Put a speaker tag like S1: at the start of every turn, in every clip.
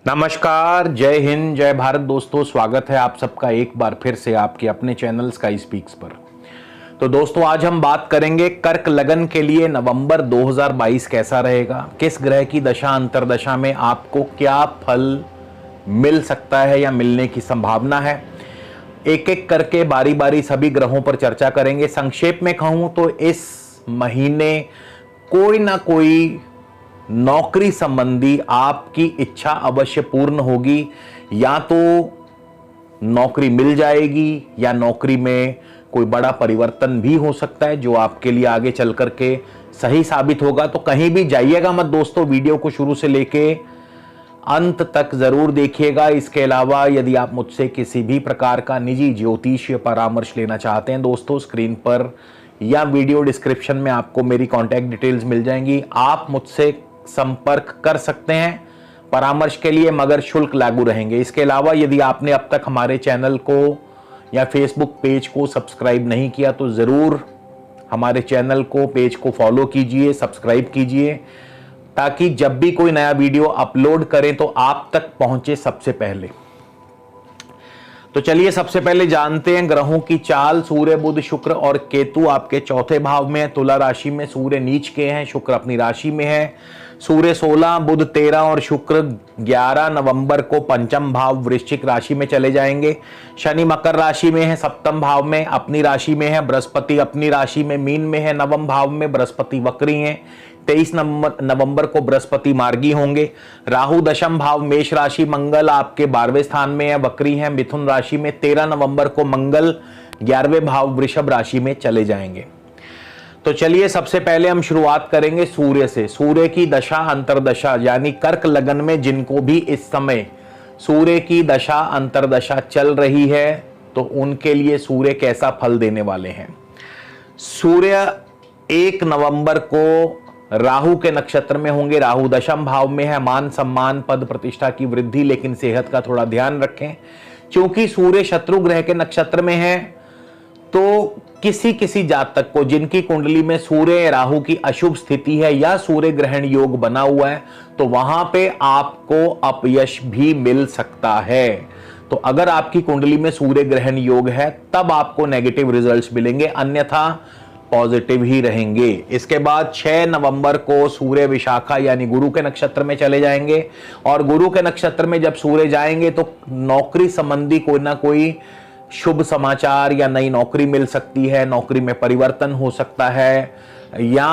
S1: नमस्कार, जय हिंद, जय भारत दोस्तों। स्वागत है आप सबका एक बार फिर से आपके अपने चैनल स्काई स्पीक्स पर। तो दोस्तों, आज हम बात करेंगे कर्क लगन के लिए नवंबर 2022 कैसा रहेगा, किस ग्रह की दशा अंतरदशा में आपको क्या फल मिल सकता है या मिलने की संभावना है। एक एक करके बारी बारी सभी ग्रहों पर चर्चा करेंगे। संक्षेप में कहूं तो इस महीने कोई ना कोई नौकरी संबंधी आपकी इच्छा अवश्य पूर्ण होगी। या तो नौकरी मिल जाएगी या नौकरी में कोई बड़ा परिवर्तन भी हो सकता है जो आपके लिए आगे चल करके सही साबित होगा। तो कहीं भी जाइएगा मत दोस्तों, वीडियो को शुरू से लेके अंत तक जरूर देखिएगा। इसके अलावा यदि आप मुझसे किसी भी प्रकार का निजी ज्योतिषीय परामर्श लेना चाहते हैं दोस्तों, स्क्रीन पर या वीडियो डिस्क्रिप्शन में आपको मेरी कॉन्टैक्ट डिटेल्स मिल जाएंगी। आप मुझसे संपर्क कर सकते हैं परामर्श के लिए, मगर शुल्क लागू रहेंगे। इसके अलावा यदि आपने अब तक हमारे चैनल को या फेसबुक पेज को सब्सक्राइब नहीं किया तो ज़रूर हमारे चैनल को, पेज को फॉलो कीजिए, सब्सक्राइब कीजिए, ताकि जब भी कोई नया वीडियो अपलोड करें तो आप तक पहुंचे सबसे पहले। तो चलिए सबसे पहले जानते हैं ग्रहों की चाल। सूर्य, बुध, शुक्र और केतु आपके चौथे भाव में है, तुला राशि में। सूर्य नीच के हैं, शुक्र अपनी राशि में है। सूर्य 16, बुध 13 और शुक्र 11 नवंबर को पंचम भाव वृश्चिक राशि में चले जाएंगे। शनि मकर राशि में है, सप्तम भाव में अपनी राशि में है। बृहस्पति अपनी राशि में मीन में है, नवम भाव में। बृहस्पति वक्री हैं। 23 नवंबर को बृहस्पति मार्गी होंगे। राहु दशम भाव मेष राशि, मंगल आपके 12वें स्थान में है, वक्री है मिथुन राशि में। 13 नवंबर को मंगल 11वें भाव वृषभ राशि में चले जाएंगे। तो चलिए सबसे पहले हम शुरुआत करेंगे सूर्य से। सूर्य की दशा अंतरदशा यानी कर्क लगन में जिनको भी इस समय सूर्य की दशा अंतरदशा चल रही है तो उनके लिए सूर्य कैसा फल देने वाले हैं। सूर्य 1 नवंबर को राहु के नक्षत्र में होंगे। राहु दशम भाव में है। मान सम्मान पद प्रतिष्ठा की वृद्धि, लेकिन सेहत का थोड़ा ध्यान रखें। क्योंकि सूर्य शत्रु ग्रह के नक्षत्र में है तो किसी किसी जातक को जिनकी कुंडली में सूर्य राहु की अशुभ स्थिति है या सूर्य ग्रहण योग बना हुआ है तो वहां पे आपको अपयश भी मिल सकता है। तो अगर आपकी कुंडली में सूर्य ग्रहण योग है तब आपको नेगेटिव रिजल्ट्स मिलेंगे, अन्यथा पॉजिटिव ही रहेंगे। इसके बाद 6 नवंबर को सूर्य विशाखा यानी गुरु के नक्षत्र में चले जाएंगे। और गुरु के नक्षत्र में जब सूर्य जाएंगे तो नौकरी संबंधी कोई ना कोई शुभ समाचार या नई नौकरी मिल सकती है, नौकरी में परिवर्तन हो सकता है, या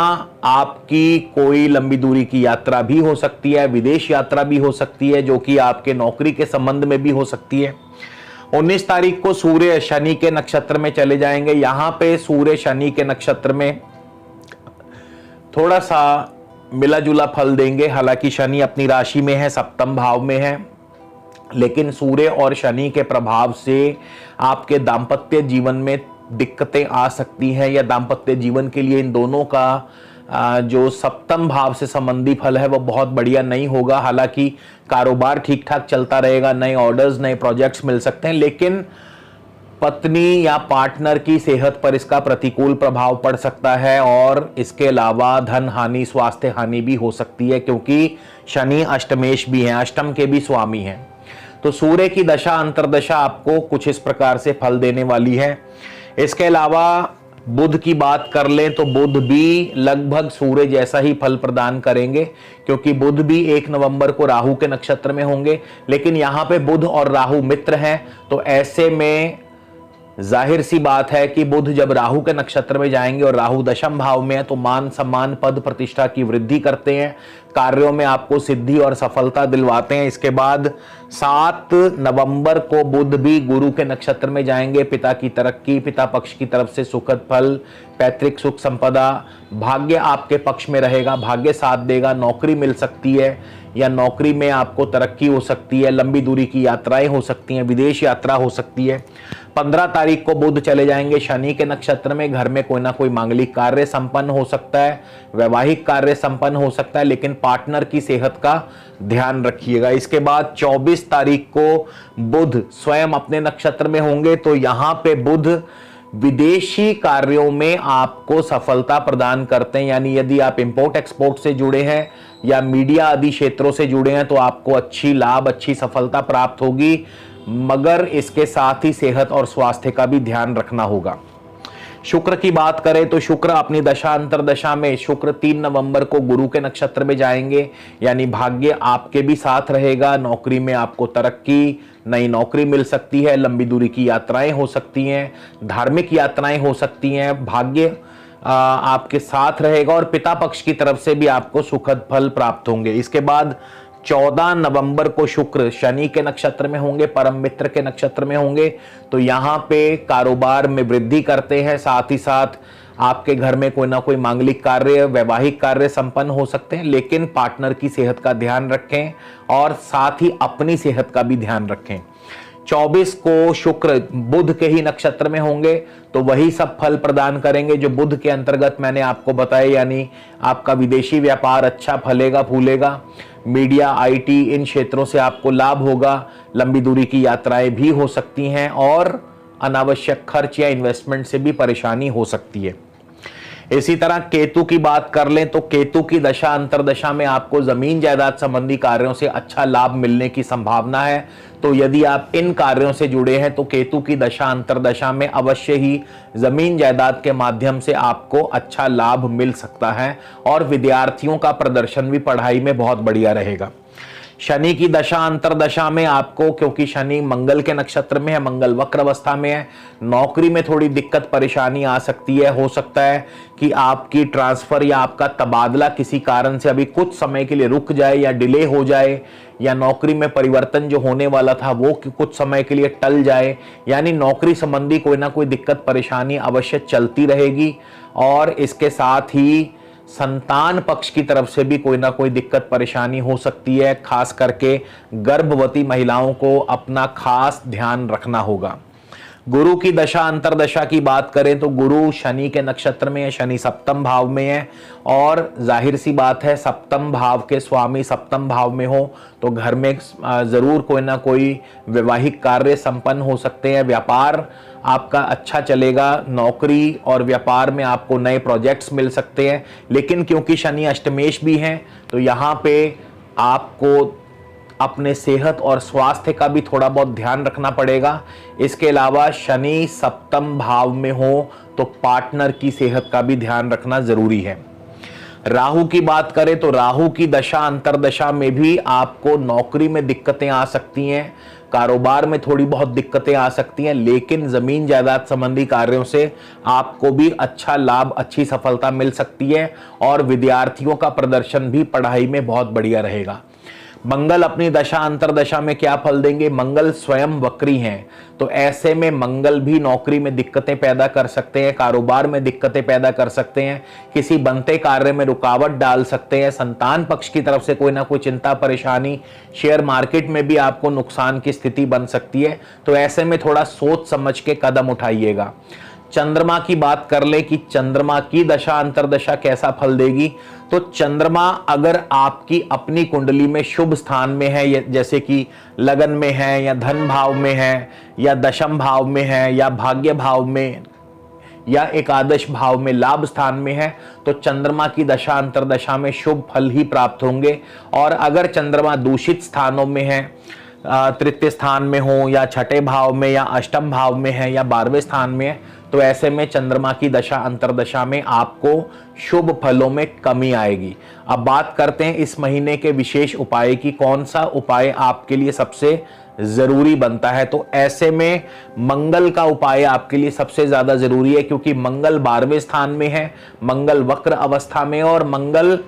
S1: आपकी कोई लंबी दूरी की यात्रा भी हो सकती है, विदेश यात्रा भी हो सकती है जो कि आपके नौकरी के संबंध में भी हो सकती है। 19 तारीख को सूर्य शनि के नक्षत्र में चले जाएंगे। यहां पे सूर्य शनि के नक्षत्र में थोड़ा सा मिला जुला फल देंगे। हालांकि शनि अपनी राशि में है, सप्तम भाव में है, लेकिन सूर्य और शनि के प्रभाव से आपके दाम्पत्य जीवन में दिक्कतें आ सकती हैं, या दाम्पत्य जीवन के लिए इन दोनों का जो सप्तम भाव से संबंधी फल है वो बहुत बढ़िया नहीं होगा। हालांकि कारोबार ठीक ठाक चलता रहेगा, नए ऑर्डर्स, नए प्रोजेक्ट्स मिल सकते हैं, लेकिन पत्नी या पार्टनर की सेहत पर इसका प्रतिकूल प्रभाव पड़ सकता है। और इसके अलावा धन हानि, स्वास्थ्य हानि भी हो सकती है, क्योंकि शनि अष्टमेश भी हैं, अष्टम के भी स्वामी हैं। तो सूर्य की दशा अंतरदशा आपको कुछ इस प्रकार से फल देने वाली है। इसके अलावा बुध की बात कर लें तो बुध भी लगभग सूर्य जैसा ही फल प्रदान करेंगे, क्योंकि बुध भी 1 नवंबर को राहु के नक्षत्र में होंगे। लेकिन यहां पे बुध और राहु मित्र हैं, तो ऐसे में जाहिर सी बात है कि बुध जब राहु के नक्षत्र में जाएंगे और राहु दशम भाव में है तो मान सम्मान पद प्रतिष्ठा की वृद्धि करते हैं, कार्यों में आपको सिद्धि और सफलता दिलवाते हैं। इसके बाद 7 नवंबर को बुध भी गुरु के नक्षत्र में जाएंगे। पिता की तरक्की, पिता पक्ष की तरफ से सुखद फल, पैतृक सुख संपदा, भाग्य आपके पक्ष में रहेगा, भाग्य साथ देगा, नौकरी मिल सकती है या नौकरी में आपको तरक्की हो सकती है, लंबी दूरी की यात्राएं हो सकती हैं, विदेश यात्रा हो सकती है। 15 तारीख को बुध चले जाएंगे शनि के नक्षत्र में। घर में कोई ना कोई मांगलिक कार्य संपन्न हो सकता है, वैवाहिक कार्य संपन्न हो सकता है, लेकिन पार्टनर की सेहत का ध्यान रखिएगा। इसके बाद 24 तारीख को बुध स्वयं अपने नक्षत्र में होंगे, तो यहां पे बुध विदेशी कार्यों में आपको सफलता प्रदान करते हैं। यानी यदि आप इंपोर्ट एक्सपोर्ट से जुड़े हैं या मीडिया आदि क्षेत्रों से जुड़े हैं तो आपको अच्छी लाभ, अच्छी सफलता प्राप्त होगी, मगर इसके साथ ही सेहत और स्वास्थ्य का भी ध्यान रखना होगा। शुक्र की बात करें तो शुक्र अपनी दशा अंतरदशा में शुक्र 3 नवंबर को गुरु के नक्षत्र में जाएंगे, यानी भाग्य आपके भी साथ रहेगा। नौकरी में आपको तरक्की, नई नौकरी मिल सकती है, लंबी दूरी की यात्राएं हो सकती हैं, धार्मिक यात्राएं हो सकती हैं, भाग्य आपके साथ रहेगा और पिता पक्ष की तरफ से भी आपको सुखद फल प्राप्त होंगे। इसके बाद 14 नवंबर को शुक्र शनि के नक्षत्र में होंगे, परम मित्र के नक्षत्र में होंगे, तो यहाँ पे कारोबार में वृद्धि करते हैं। साथ ही साथ आपके घर में कोई ना कोई मांगलिक कार्य, वैवाहिक कार्य संपन्न हो सकते हैं, लेकिन पार्टनर की सेहत का ध्यान रखें और साथ ही अपनी सेहत का भी ध्यान रखें। 24 को शुक्र बुध के ही नक्षत्र में होंगे, तो वही सब फल प्रदान करेंगे जो बुध के अंतर्गत मैंने आपको बताया, यानी आपका विदेशी व्यापार अच्छा फलेगा फूलेगा, मीडिया, आईटी इन क्षेत्रों से आपको लाभ होगा, लंबी दूरी की यात्राएं भी हो सकती हैं और अनावश्यक खर्च या इन्वेस्टमेंट से भी परेशानी हो सकती है। इसी तरह केतु की बात कर लें तो केतु की दशा अंतरदशा में आपको जमीन जायदाद संबंधी कार्यों से अच्छा लाभ मिलने की संभावना है। तो यदि आप इन कार्यों से जुड़े हैं तो केतु की दशा अंतरदशा में अवश्य ही जमीन जायदाद के माध्यम से आपको अच्छा लाभ मिल सकता है और विद्यार्थियों का प्रदर्शन भी पढ़ाई में बहुत बढ़िया रहेगा। शनि की दशा अंतरदशा में आपको, क्योंकि शनि मंगल के नक्षत्र में है, मंगल वक्र अवस्था में है, नौकरी में थोड़ी दिक्कत परेशानी आ सकती है। हो सकता है कि आपकी ट्रांसफर या आपका तबादला किसी कारण से अभी कुछ समय के लिए रुक जाए या डिले हो जाए, या नौकरी में परिवर्तन जो होने वाला था वो कुछ समय के लिए टल जाए, यानी नौकरी संबंधी कोई ना कोई दिक्कत परेशानी अवश्य चलती रहेगी। और इसके साथ ही संतान पक्ष की तरफ से भी कोई ना कोई दिक्कत परेशानी हो सकती है। खास करके गर्भवती महिलाओं को अपना खास ध्यान रखना होगा। गुरु की दशा अंतरदशा की बात करें तो गुरु शनि के नक्षत्र में है, शनि सप्तम भाव में है, और जाहिर सी बात है सप्तम भाव के स्वामी सप्तम भाव में हो तो घर में जरूर कोई ना कोई वैवाहिक कार्य संपन्न हो सकते हैं। व्यापार आपका अच्छा चलेगा, नौकरी और व्यापार में आपको नए प्रोजेक्ट्स मिल सकते हैं, लेकिन क्योंकि शनि अष्टमेश भी हैं तो यहाँ पे आपको अपने सेहत और स्वास्थ्य का भी थोड़ा बहुत ध्यान रखना पड़ेगा। इसके अलावा शनि सप्तम भाव में हो तो पार्टनर की सेहत का भी ध्यान रखना जरूरी है। राहु की बात करें तो राहु की दशा अंतरदशा में भी आपको नौकरी में दिक्कतें आ सकती हैं, कारोबार में थोड़ी बहुत दिक्कतें आ सकती हैं, लेकिन जमीन जायदाद संबंधी कार्यों से आपको भी अच्छा लाभ, अच्छी सफलता मिल सकती है और विद्यार्थियों का प्रदर्शन भी पढ़ाई में बहुत बढ़िया रहेगा। मंगल अपनी दशा अंतरदशा में क्या फल देंगे? मंगल स्वयं वक्री हैं, तो ऐसे में मंगल भी नौकरी में दिक्कतें पैदा कर सकते हैं, कारोबार में दिक्कतें पैदा कर सकते हैं, किसी बनते कार्य में रुकावट डाल सकते हैं, संतान पक्ष की तरफ से कोई ना कोई चिंता परेशानी, शेयर मार्केट में भी आपको नुकसान की स्थिति बन सकती है। तो ऐसे में थोड़ा सोच समझ के कदम उठाइएगा। चंद्रमा की बात कर ले कि चंद्रमा की दशा अंतरदशा कैसा फल देगी, तो चंद्रमा अगर आपकी अपनी कुंडली में शुभ स्थान में है, जैसे कि लगन में है या धन भाव में है या दशम भाव में है या भाग्य भाव में या एकादश भाव में लाभ स्थान में है, तो चंद्रमा की दशा अंतरदशा में शुभ फल ही प्राप्त होंगे। और अगर चंद्रमा दूषित स्थानों में है, तृतीय स्थान में हो या छठे भाव में या अष्टम भाव में है या 12वें स्थान में है, तो ऐसे में चंद्रमा की दशा अंतरदशा में आपको शुभ फलों में कमी आएगी। अब बात करते हैं इस महीने के विशेष उपाय की, कौन सा उपाय आपके लिए सबसे जरूरी बनता है। तो ऐसे में मंगल का उपाय आपके लिए सबसे ज्यादा जरूरी है, क्योंकि मंगल 12वें स्थान में है, मंगल वक्र अवस्था में और मंगल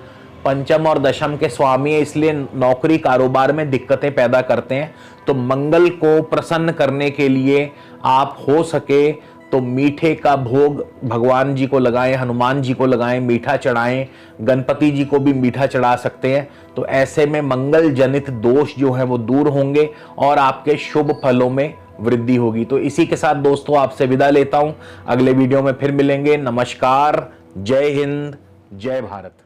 S1: पंचम और दशम के स्वामी है, इसलिए नौकरी कारोबार में दिक्कतें पैदा करते हैं। तो मंगल को प्रसन्न करने के लिए आप हो सके तो मीठे का भोग भगवान जी को लगाएं, हनुमान जी को लगाएं, मीठा चढ़ाएं, गणपति जी को भी मीठा चढ़ा सकते हैं। तो ऐसे में मंगल जनित दोष जो है वो दूर होंगे और आपके शुभ फलों में वृद्धि होगी। तो इसी के साथ दोस्तों आपसे विदा लेता हूं, अगले वीडियो में फिर मिलेंगे। नमस्कार, जय हिंद, जय भारत।